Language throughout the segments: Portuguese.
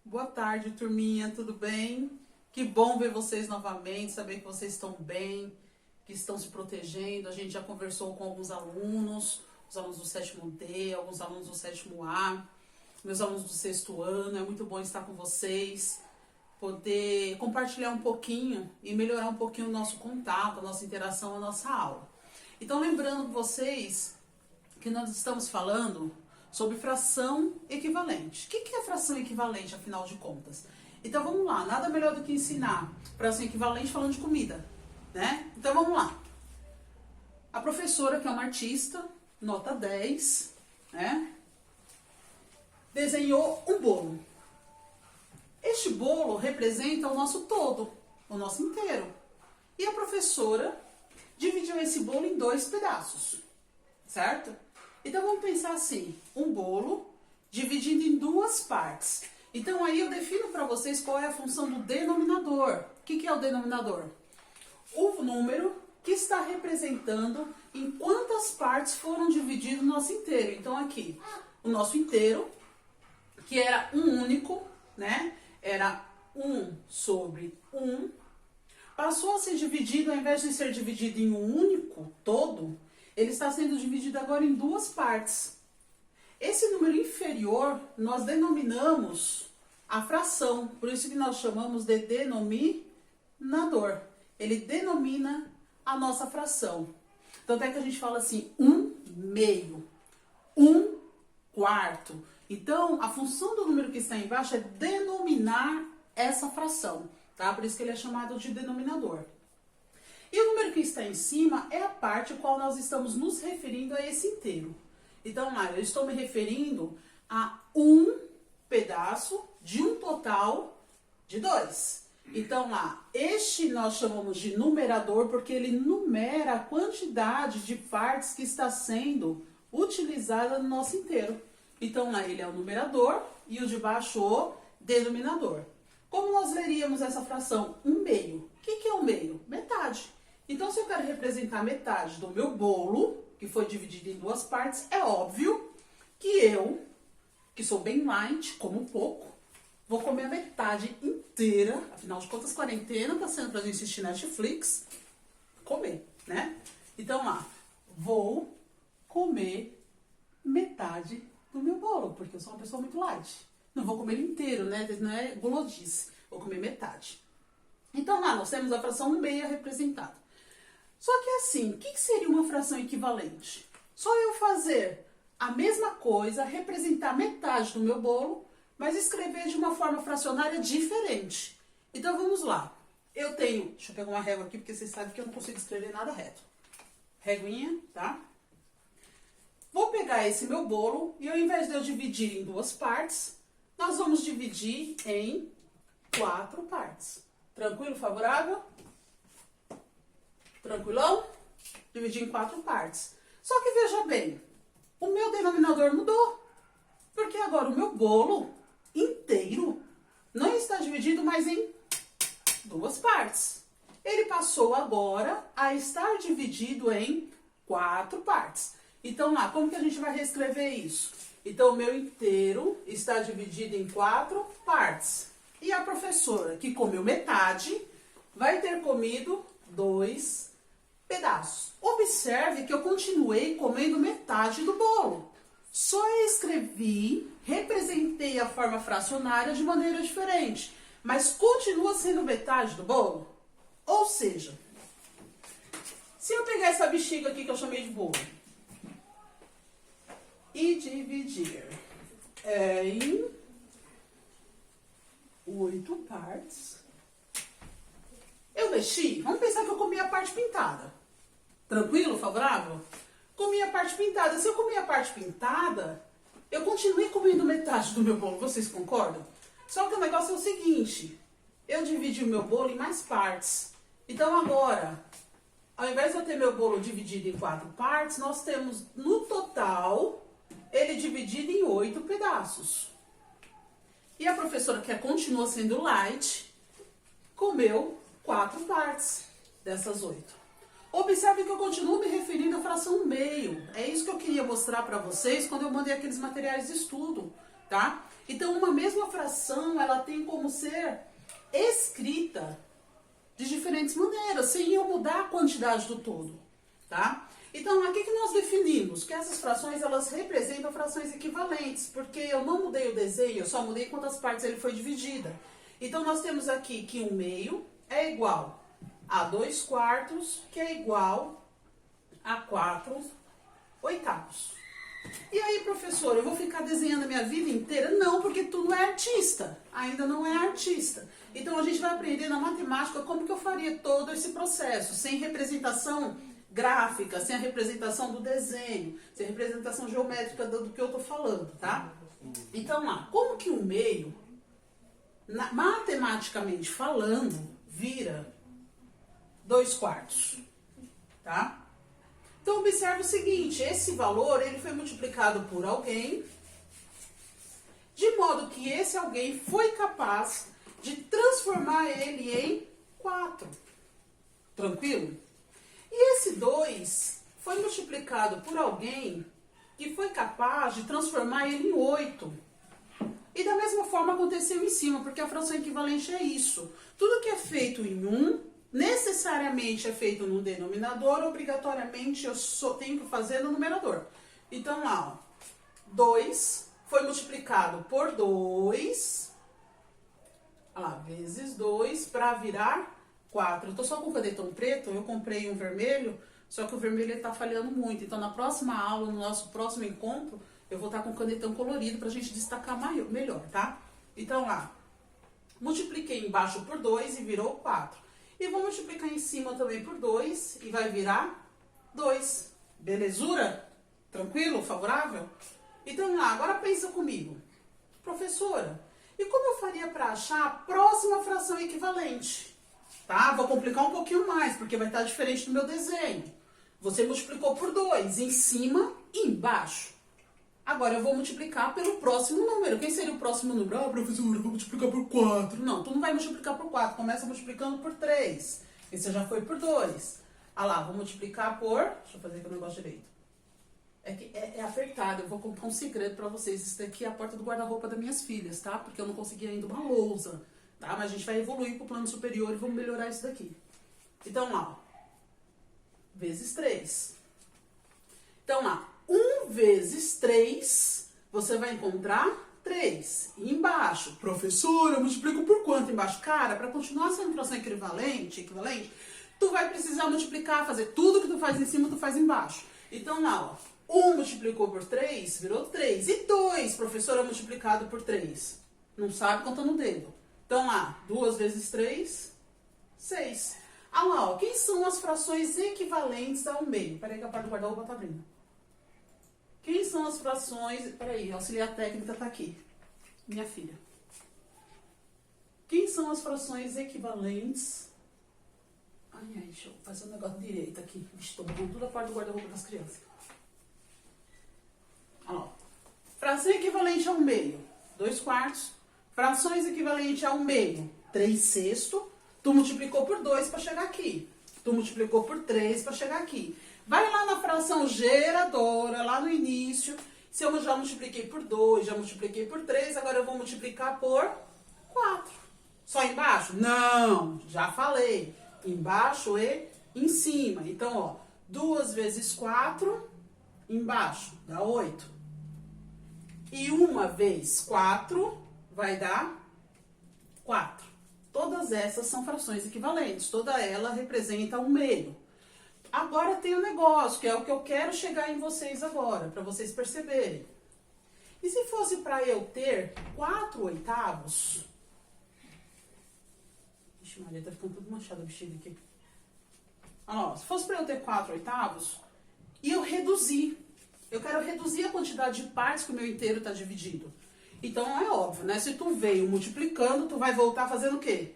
Boa tarde, turminha, tudo bem? Que bom ver vocês novamente, saber que vocês estão bem, que estão se protegendo. A gente já conversou com alguns alunos, os alunos do 7º D, alguns alunos do 7º A, meus alunos do 6º ano. É muito bom estar com vocês, poder compartilhar um pouquinho e melhorar um pouquinho o nosso contato, a nossa interação, a nossa aula. Então, lembrando vocês que nós estamos falando sobre fração equivalente. O que é fração equivalente, afinal de contas? Então vamos lá, nada melhor do que ensinar fração equivalente falando de comida, né? Então vamos lá. A professora, que é uma artista, nota 10, né? Desenhou um bolo. Este bolo representa o nosso todo, o nosso inteiro. E a professora dividiu esse bolo em 2 pedaços, certo? Então vamos pensar assim, um bolo dividido em 2 partes. Então aí eu defino para vocês qual é a função do denominador. O que é o denominador? O número que está representando em quantas partes foram dividido o nosso inteiro. Então aqui, o nosso inteiro, que era um único, né? Era 1 sobre 1, passou a ser dividido, ao invés de ser dividido em um único todo, ele está sendo dividido agora em 2 partes. Esse número inferior nós denominamos a fração, por isso que nós chamamos de denominador. Ele denomina a nossa fração. Tanto é que a gente fala assim, 1/2, 1/4. Então, a função do número que está embaixo é denominar essa fração, tá? Por isso que ele é chamado de denominador. E o número que está em cima é a parte ao qual nós estamos nos referindo a esse inteiro. Então, lá, eu estou me referindo a um pedaço de um total de 2. Então, lá, este nós chamamos de numerador porque ele numera a quantidade de partes que está sendo utilizada no nosso inteiro. Então, lá, ele é o numerador e o de baixo o denominador. Como nós leríamos essa fração? 1/2. O que é 1/2? Metade. Então, se eu quero representar metade do meu bolo, que foi dividido em 2 partes, é óbvio que eu, que sou bem light, como pouco, vou comer a metade inteira. Afinal de contas, quarentena tá sendo pra gente assistir Netflix, comer, né? Então, lá, vou comer metade do meu bolo, porque eu sou uma pessoa muito light. Não vou comer ele inteiro, né? Não é gulodice. Vou comer metade. Então, lá, nós temos a fração 1/2 representada. Só que assim, o que seria uma fração equivalente? Só eu fazer a mesma coisa, representar metade do meu bolo, mas escrever de uma forma fracionária diferente. Então, vamos lá. Eu tenho... Deixa eu pegar uma régua aqui, porque vocês sabem que eu não consigo escrever nada reto. Réguinha, tá? Vou pegar esse meu bolo e ao invés de eu dividir em 2 partes, nós vamos dividir em 4 partes. Tranquilo, favorável? Tranquilão? Dividir em 4 partes. Só que veja bem, o meu denominador mudou. Porque agora o meu bolo inteiro não está dividido mais em 2 partes. Ele passou agora a estar dividido em 4 partes. Então lá, como que a gente vai reescrever isso? Então o meu inteiro está dividido em 4 partes. E a professora, que comeu metade, vai ter comido 2 pedaços. Observe que eu continuei comendo metade do bolo. Só escrevi, representei a forma fracionária de maneira diferente, mas continua sendo metade do bolo. Ou seja, se eu pegar essa bexiga aqui que eu chamei de bolo e dividir em 8 partes, eu mexi, vamos pensar que eu comi a parte pintada. Tranquilo, favorável? Comi a parte pintada. Se eu comi a parte pintada, eu continuei comendo metade do meu bolo. Vocês concordam? Só que o negócio é o seguinte, eu dividi o meu bolo em mais partes. Então agora, ao invés de eu ter meu bolo dividido em 4 partes, nós temos no total ele dividido em 8 pedaços. E a professora, que continua sendo light, comeu 4 partes dessas 8. Observe que eu continuo me referindo à fração 1/2. É isso que eu queria mostrar para vocês quando eu mandei aqueles materiais de estudo, tá? Então, uma mesma fração, ela tem como ser escrita de diferentes maneiras, sem eu mudar a quantidade do todo, tá? Então, aqui que nós definimos que essas frações, elas representam frações equivalentes, porque eu não mudei o desenho, eu só mudei quantas partes ele foi dividida. Então, nós temos aqui que 1/2 é igual a 2/4, que é igual a 4/8. E aí, professor, eu vou ficar desenhando a minha vida inteira? Não, porque tu não é artista, ainda não é artista. Então, a gente vai aprender na matemática como que eu faria todo esse processo, sem representação gráfica, sem a representação do desenho, sem a representação geométrica do que eu tô falando, tá? Então, lá, como que 1/2, matematicamente falando, vira 2/4, tá? Então, observe o seguinte, esse valor, ele foi multiplicado por alguém, de modo que esse alguém foi capaz de transformar ele em 4. Tranquilo? E esse 2 foi multiplicado por alguém que foi capaz de transformar ele em 8. E da mesma forma aconteceu em cima, porque a fração equivalente é isso. Tudo que é feito em 1, necessariamente é feito no denominador, obrigatoriamente eu só tenho que fazer no numerador. Então lá, ó, 2 foi multiplicado por 2, olha lá, vezes 2 para virar 4. Eu tô só com o canetão preto, eu comprei um vermelho, só que o vermelho está falhando muito. Então na próxima aula, no nosso próximo encontro, eu vou estar com o canetão colorido pra gente destacar melhor, tá? Então lá, multipliquei embaixo por 2 e virou 4. E vou multiplicar em cima também por 2 e vai virar 2. Belezura? Tranquilo? Favorável? Então lá, agora pensa comigo. Professora, e como eu faria para achar a próxima fração equivalente? Tá? Vou complicar um pouquinho mais, porque vai estar diferente do meu desenho. Você multiplicou por 2 em cima e embaixo. Agora eu vou multiplicar pelo próximo número. Quem seria o próximo número? Ah, professor, eu vou multiplicar por 4. Não, tu não vai multiplicar por 4. Começa multiplicando por 3. Esse já foi por 2. Ah lá, vou multiplicar por... Deixa eu fazer aqui o negócio direito. É que é apertado. Eu vou contar um segredo pra vocês. Isso daqui é a porta do guarda-roupa das minhas filhas, tá? Porque eu não consegui ainda uma lousa, tá? Mas a gente vai evoluir pro plano superior e vamos melhorar isso daqui. Então lá, ó. Vezes 3. Então lá. 1 vezes 3, você vai encontrar 3. E embaixo, professora, eu multiplico por quanto embaixo? Cara, para continuar sendo fração equivalente, tu vai precisar multiplicar, fazer tudo que tu faz em cima, tu faz embaixo. Então lá, ó, 1 multiplicou por 3, virou 3. E 2, professora, multiplicado por 3? Não sabe, conta no dedo. Então lá, 2 vezes 3, 6. Ah lá, ó, quem são as frações equivalentes ao meio? Peraí que a parte do guarda-roupa tá abrindo. Quem são as frações... Peraí, a auxiliar técnica tá aqui. Minha filha. Quem são as frações equivalentes... Ai, deixa eu fazer um negócio direito aqui. Estou botando tudo a parte do guarda-roupa das crianças. Olha lá. Fração equivalente ao meio, 2/4. Frações equivalentes ao meio, 3/6. Tu multiplicou por 2 para chegar aqui. Tu multiplicou por 3 para chegar aqui. Vai lá na fração geradora, lá no início. Se eu já multipliquei por 2, já multipliquei por 3, agora eu vou multiplicar por 4. Só embaixo? Não, já falei. Embaixo e em cima. Então, ó, 2 vezes 4, embaixo, dá 8. E 1 vezes 4 vai dar 4. Todas essas são frações equivalentes. Toda ela representa um meio. Agora tem um negócio, que é o que eu quero chegar em vocês agora, para vocês perceberem. E se fosse para eu ter 4/8? Ixi, Maria, tá ficando tudo manchado o vestido aqui. Olha lá, se fosse para eu ter 4/8, e eu reduzir. Eu quero reduzir a quantidade de partes que o meu inteiro está dividido. Então é óbvio, né? Se tu veio multiplicando, tu vai voltar fazendo o quê?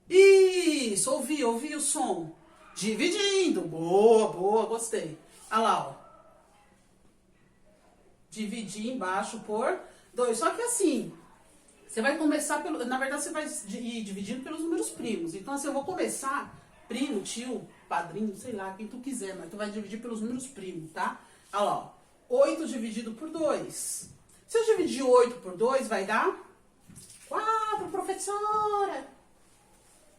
Isso, ouvi o som. Dividindo. Boa, gostei. Olha lá, ó. Dividir embaixo por 2. Só que assim, você vai começar pelo... Na verdade, você vai ir dividindo pelos números primos. Então, assim, eu vou começar primo, tio, padrinho, sei lá, quem tu quiser. Mas tu vai dividir pelos números primos, tá? Olha lá, ó. 8 dividido por 2. Se eu dividir 8 por 2, vai dar 4, professora.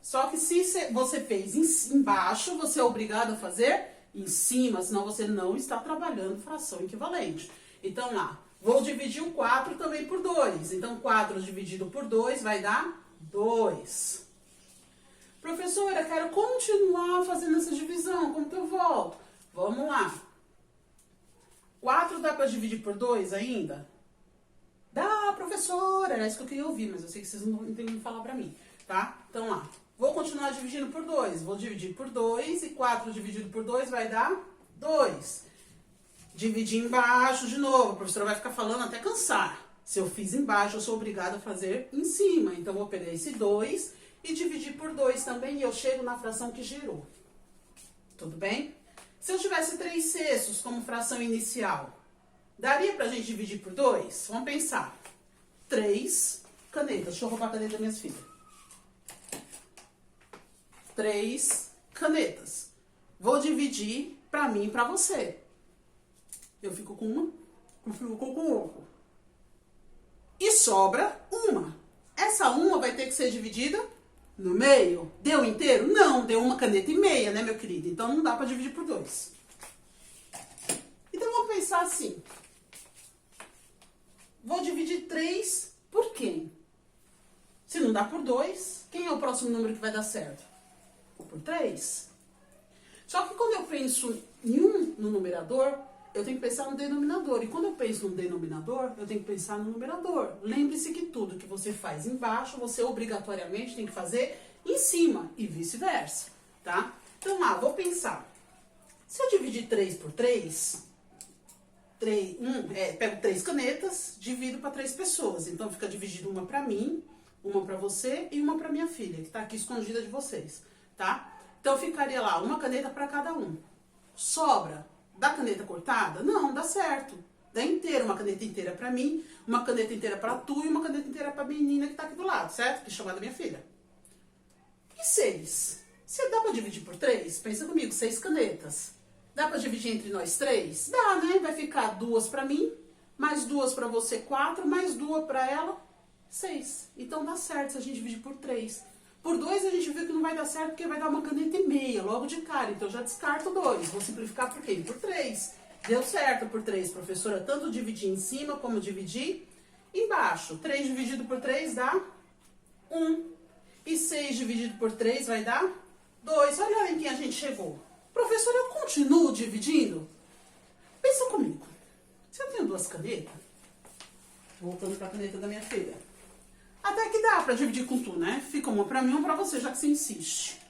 Só que se você fez embaixo, você é obrigado a fazer em cima, senão você não está trabalhando fração equivalente. Então, lá, vou dividir o 4 também por 2. Então, 4 dividido por 2 vai dar 2. Professora, quero continuar fazendo essa divisão, como que eu volto? Vamos lá. 4 dá para dividir por 2 ainda? Dá, professora, era isso que eu queria ouvir, mas eu sei que vocês não entendem falar pra mim, tá? Então, lá, vou continuar dividindo por 2. Vou dividir por 2 e 4 dividido por 2 vai dar 2. Dividir embaixo de novo, a professora vai ficar falando até cansar. Se eu fiz embaixo, eu sou obrigada a fazer em cima. Então, vou pegar esse 2 e dividir por 2 também e eu chego na fração que gerou. Tudo bem? Se eu tivesse 3/6 como fração inicial, daria pra gente dividir por 2? Vamos pensar. 3 canetas. Deixa eu roubar a caneta das minhas filhas. 3 canetas. Vou dividir pra mim e pra você. Eu fico com uma, eu fico com outra. E sobra uma. Essa uma vai ter que ser dividida no meio. Deu inteiro? Não, deu uma caneta e meia, né, meu querido? Então não dá pra dividir por 2. Então vamos pensar assim. Vou dividir 3 por quem? Se não dá por 2, quem é o próximo número que vai dar certo? Por 3. Só que quando eu penso em 1 no numerador, eu tenho que pensar no denominador. E quando eu penso no denominador, eu tenho que pensar no numerador. Lembre-se que tudo que você faz embaixo, você obrigatoriamente tem que fazer em cima e vice-versa, tá? Então lá, vou pensar. Se eu dividir 3 por 3... pego 3 canetas, divido para 3 pessoas. Então, fica dividido uma para mim, uma para você e uma para minha filha, que tá aqui escondida de vocês, tá? Então, ficaria lá, uma caneta para cada um. Sobra da caneta cortada? Não, dá certo. Dá inteira, uma caneta inteira para mim, uma caneta inteira para tu e uma caneta inteira para a menina que tá aqui do lado, certo? Que é chamada minha filha. E 6? Se dá para dividir por 3, pensa comigo, 6 canetas. Dá pra dividir entre nós 3? Dá, né? Vai ficar 2 pra mim, mais 2 pra você, 4, mais 2 pra ela, 6. Então dá certo se a gente dividir por 3. Por 2 a gente viu que não vai dar certo porque vai dar uma caneta e meia logo de cara. Então já descarto 2. Vou simplificar por quê? Por 3. Deu certo por 3, professora. Tanto dividir em cima como dividir embaixo. 3 dividido por 3 dá 1. E 6 dividido por 3 vai dar 2. Olha aí em quem a gente chegou. Professor, eu continuo dividindo? Pensa comigo. Se eu tenho 2 canetas, voltando para a caneta da minha filha, até que dá para dividir com tu, né? Fica uma para mim e uma para você, já que você insiste.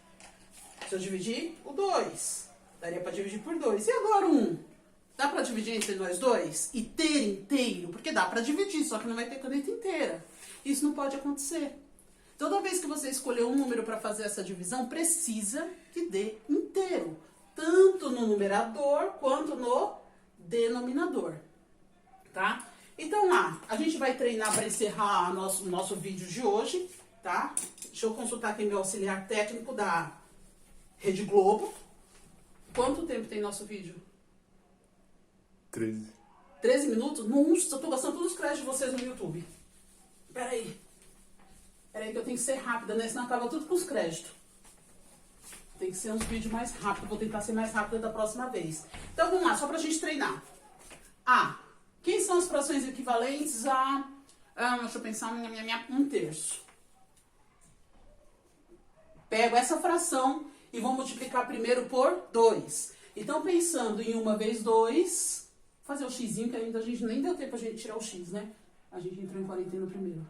Se eu dividir, o 2. Daria para dividir por 2. E agora 1? Dá para dividir entre nós 2? E ter inteiro? Porque dá para dividir, só que não vai ter caneta inteira. Isso não pode acontecer. Toda vez que você escolher um número para fazer essa divisão, precisa que dê inteiro. Tanto no numerador quanto no denominador, tá? Então lá, a gente vai treinar para encerrar o nosso vídeo de hoje, tá? Deixa eu consultar aqui meu auxiliar técnico da Rede Globo. Quanto tempo tem nosso vídeo? 13. 13 minutos? Nossa, eu tô gastando todos os créditos de vocês no YouTube. Peraí que eu tenho que ser rápida, né? Senão acaba tudo com os créditos. Tem que ser uns vídeos mais rápidos. Vou tentar ser mais rápida da próxima vez. Então, vamos lá, só pra gente treinar. Quem são as frações equivalentes a... deixa eu pensar, 1/3. Pego essa fração e vou multiplicar primeiro por 2. Então, pensando em 1 vezes 2, fazer o xzinho, que ainda a gente nem deu tempo pra gente tirar o x, né? A gente entrou em quarentena primeiro.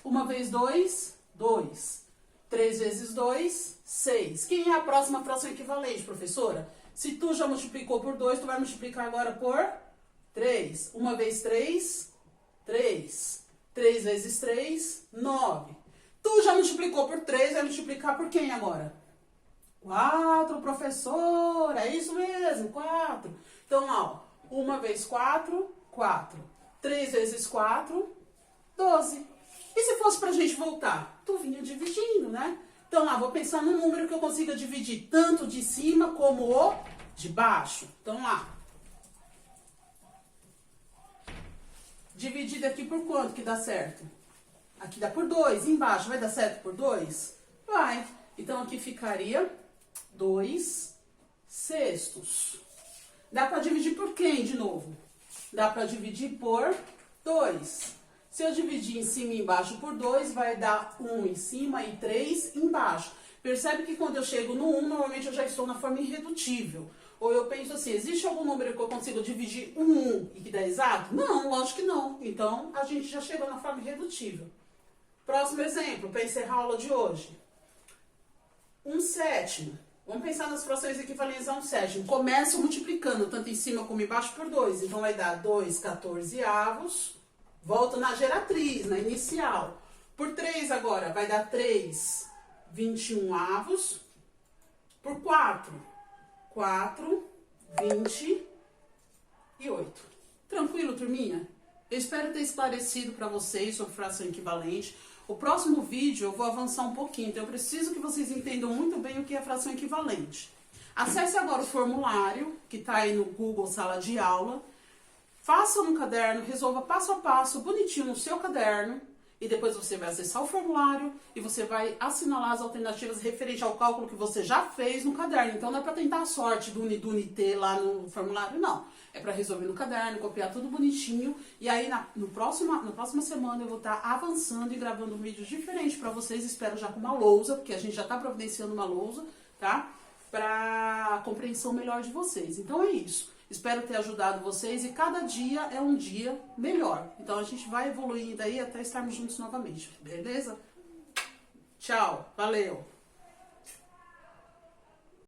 1 vezes 2, 2. 3 vezes 2, 6. Quem é a próxima fração equivalente, professora? Se tu já multiplicou por 2, tu vai multiplicar agora por 3. 1 vezes 3, 3. 3 vezes 3, 9. Tu já multiplicou por 3, vai multiplicar por quem agora? 4, professora. É isso mesmo, 4. Então, ó, 1 vezes 4, 4. 3 vezes 4, 12. E se fosse pra gente voltar? Tu vinha dividindo, né? Então lá, vou pensar num número que eu consiga dividir tanto de cima como o de baixo. Então lá. Dividido aqui por quanto que dá certo? Aqui dá por 2, embaixo vai dar certo por 2? Vai. Então, aqui ficaria 2 sextos. Dá para dividir por quem, de novo? Dá para dividir por 2. Se eu dividir em cima e embaixo por 2, vai dar 1 em cima e 3 embaixo. Percebe que quando eu chego no 1, normalmente eu já estou na forma irredutível. Ou eu penso assim, existe algum número que eu consigo dividir um 1 e que dá exato? Não, lógico que não. Então, a gente já chegou na forma irredutível. Próximo exemplo, para encerrar a aula de hoje. 1/7. Vamos pensar nas frações equivalentes a 1/7. Começo multiplicando, tanto em cima como embaixo, por 2. Então, vai dar 2/14avos. Volta na geratriz, na inicial. Por 3 agora, vai dar 3/21avos. Por 4/28. Tranquilo, turminha? Eu espero ter esclarecido para vocês sobre fração equivalente. O próximo vídeo eu vou avançar um pouquinho, então eu preciso que vocês entendam muito bem o que é fração equivalente. Acesse agora o formulário, que está aí no Google Sala de Aula. Faça no caderno, resolva passo a passo, bonitinho no seu caderno. E depois você vai acessar o formulário e você vai assinalar as alternativas referente ao cálculo que você já fez no caderno. Então não é para tentar a sorte do UNIT lá no formulário, não. É para resolver no caderno, copiar tudo bonitinho. E aí na próxima semana eu vou estar avançando e gravando um vídeo diferente para vocês. Espero já com uma lousa, porque a gente já está providenciando uma lousa, tá? Para compreensão melhor de vocês. Então é isso. Espero ter ajudado vocês e cada dia é um dia melhor. Então a gente vai evoluindo aí até estarmos juntos novamente, beleza? Tchau, valeu!